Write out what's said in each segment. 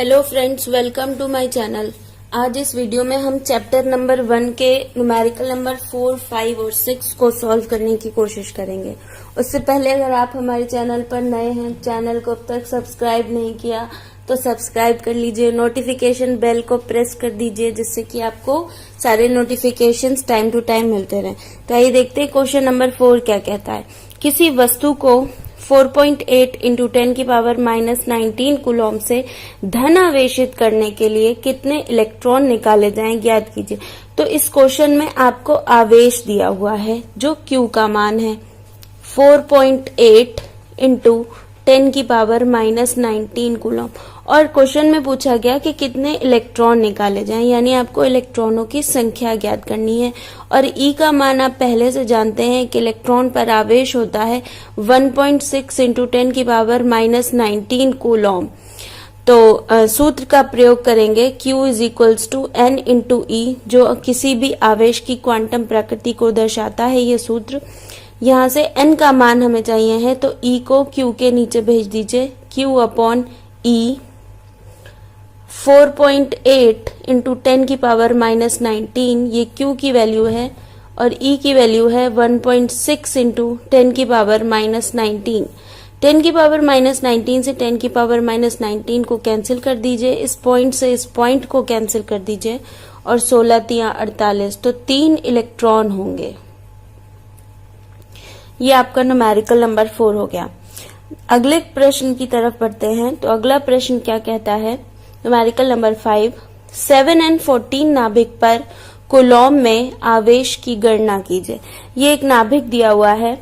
Hello friends, welcome to my channel. आज इस video में हम चैप्टर नंबर 1 के न्यूमेरिकल नंबर 4, 5 और 6 को सॉल्व करने की कोशिश करेंगे। उससे पहले अगर आप हमारे चैनल पर नए हैं, चैनल को अब तक सब्सक्राइब नहीं किया तो सब्सक्राइब कर लीजिए, नोटिफिकेशन बेल को प्रेस कर दीजिए जिससे कि आपको सारे नोटिफिकेशंस टाइम टू टाइम मिलते रहें। तो आइए देखते हैं क्वेश्चन नंबर 4 क्या कहता है। किसी वस्तु को 4.8 इंटू 10 की पावर -19 कूलॉम से धन आवेशित करने के लिए कितने इलेक्ट्रॉन निकाले जाएं, ज्ञात कीजिए। तो इस क्वेश्चन में आपको आवेश दिया हुआ है जो Q का मान है 4.8 इंटू 10 की पावर -19 कूलॉम, और क्वेश्चन में पूछा गया कि कितने इलेक्ट्रॉन निकाले जाएं, यानी आपको इलेक्ट्रॉनों की संख्या ज्ञात करनी है। और E का मान आप पहले से जानते हैं कि इलेक्ट्रॉन पर आवेश होता है 1.6 इंटू 10 की पावर -19 कूलॉम। तो सूत्र का प्रयोग करेंगे Q is equals to N into E, जो किसी भी आवेश की क्वांटम प्रकृति को दर्शाता है ये सूत्र। यहाँ से N का मान हमें चाहिए है तो E को Q के नीचे भेज दीजिए। Q अपॉन E 4.8 इंटू 10 की पावर -19, ये Q की वैल्यू है, और E की वैल्यू है 1.6 इंटू 10 की पावर -19। 10 की पावर -19 से 10 की पावर -19 को कैंसिल कर दीजिए, इस पॉइंट से इस पॉइंट को कैंसिल कर दीजिए, और 16 तियां 48, तो 3 इलेक्ट्रॉन होंगे। ये आपका न्यूमेरिकल नंबर 4 हो गया। अगले प्रश्न की तरफ बढ़ते हैं। तो अगला प्रश्न क्या कहता है, न्यूमेरिकल नंबर 5, 7n14 नाभिक पर कूलॉम में आवेश की गणना कीजिए। ये एक नाभिक दिया हुआ है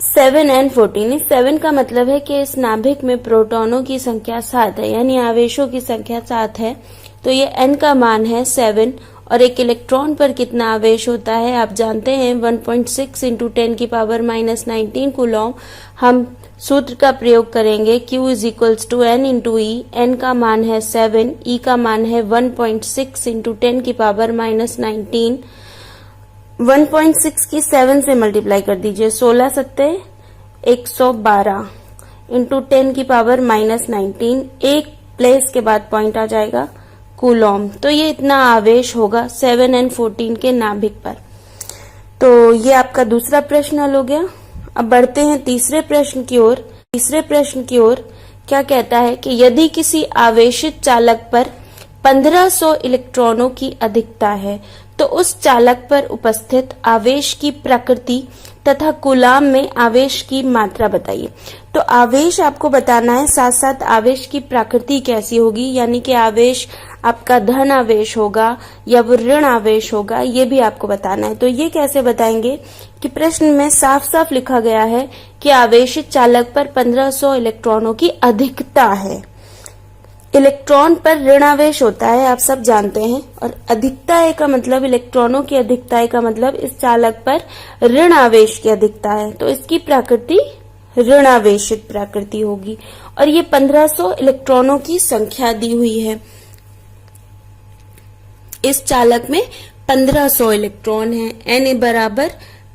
7n14। इस 7 का मतलब है कि इस नाभिक में प्रोटॉनों की संख्या 7 है, यानी आवेशों की संख्या 7 है। तो ये n का मान है 7, और एक इलेक्ट्रॉन पर कितना आवेश होता है आप जानते हैं 1.6 इंटू 10 की पावर -19 कूलॉम। हम सूत्र का प्रयोग करेंगे Q is equals to N into E। N का मान है 7, E का मान है 1.6 इंटू 10 की पावर -19। 1.6 की 7 से मल्टीप्लाई कर दीजिए, 16 सत्ते 112 इंटू 10 की पावर -19, एक प्लेस के बाद पॉइंट आ जाएगा कूलॉम। तो ये इतना आवेश होगा 7n14 के नाभिक पर। तो ये आपका दूसरा प्रश्न हल हो गया। अब बढ़ते हैं तीसरे प्रश्न की ओर। तीसरे प्रश्न की ओर क्या कहता है कि यदि किसी आवेशित चालक पर 1500 इलेक्ट्रॉनों की अधिकता है तो उस चालक पर उपस्थित आवेश की प्रकृति तथा कूलाम में आवेश की मात्रा बताइए। तो आवेश आपको बताना है, साथ साथ आवेश की प्रकृति कैसी होगी, यानी कि आवेश आपका धन आवेश होगा या वो ऋण आवेश होगा, ये भी आपको बताना है। तो ये कैसे बताएंगे कि प्रश्न में साफ साफ लिखा गया है कि आवेशित चालक पर 1500 इलेक्ट्रॉनों की अधिकता है। इलेक्ट्रॉन पर ऋण आवेश होता है, आप सब जानते हैं, और अधिकता का मतलब इलेक्ट्रॉनों की अधिकता का मतलब इस चालक पर ऋण आवेश की अधिकता है, तो इसकी प्रकृति ऋण आवेशित प्रकृति होगी। और ये 1500 इलेक्ट्रॉनों की संख्या दी हुई है। इस चालक में 1500 इलेक्ट्रॉन है, N बराबर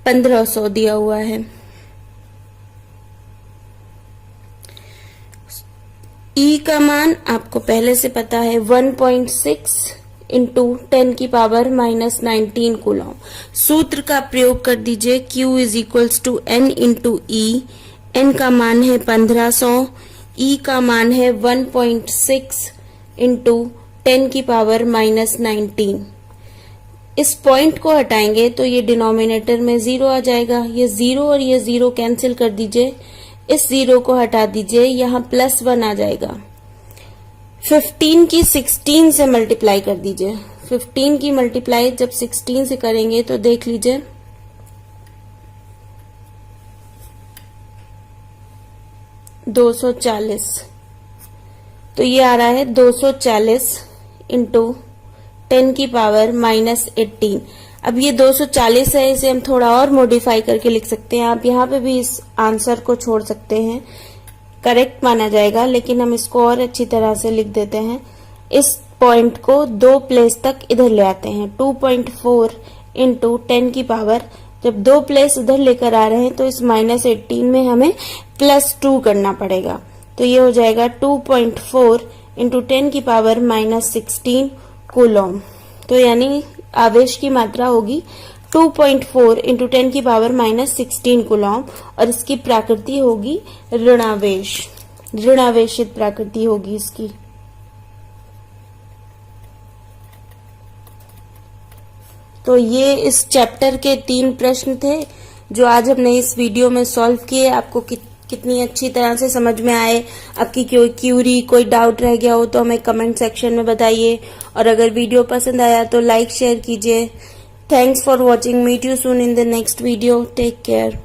1500 दिया हुआ है। E का मान आपको पहले से पता है 1.6 इंटू 10 की पावर -19 कूलॉम। सूत्र का प्रयोग कर दीजिए Q is equals to N into E। N का मान है 1500, E का मान है 1.6 इंटू 10 की पावर -19। इस पॉइंट को हटाएंगे तो ये डिनोमिनेटर में 0 आ जाएगा, ये 0 और ये 0 कैंसिल कर दीजिए, इस 0 को हटा दीजिए, यहाँ +1 आ जाएगा। 15 की 16 से मल्टीप्लाई कर दीजिए। 15 की मल्टीप्लाई जब 16 से करेंगे तो देख लीजिए 240, तो ये आ रहा है 240 इंटू 10 की पावर -18। अब ये 240 है, इसे हम थोड़ा और मॉडिफाई करके लिख सकते हैं। आप यहाँ पे भी इस आंसर को छोड़ सकते हैं, करेक्ट माना जाएगा, लेकिन हम इसको और अच्छी तरह से लिख देते हैं। इस पॉइंट को 2 प्लेस तक इधर ले आते हैं। 2.4 इंटू 10 की पावर, जब 2 प्लेस इधर लेकर आ रहे हैं तो इस -18 में हमें +2 करना पड़ेगा। तो ये हो जाएगा 2.4 इंटू 10 की पावर -16 कूलॉम। तो यानी आवेश की मात्रा होगी 2.4 इंटू 10 की पावर -16 कूलॉम, और इसकी प्रकृति होगी ऋणावेश, ऋणावेशित प्रकृति होगी इसकी। तो ये इस चैप्टर के 3 प्रश्न थे जो आज हमने इस वीडियो में सॉल्व किए। आपको कितनी अच्छी तरह से समझ में आए, आपकी कोई क्यूरी, कोई डाउट रह गया हो तो हमें कमेंट सेक्शन में बताइए, और अगर वीडियो पसंद आया तो लाइक शेयर कीजिए। Thanks for watching. Meet you soon in the next video. Take care.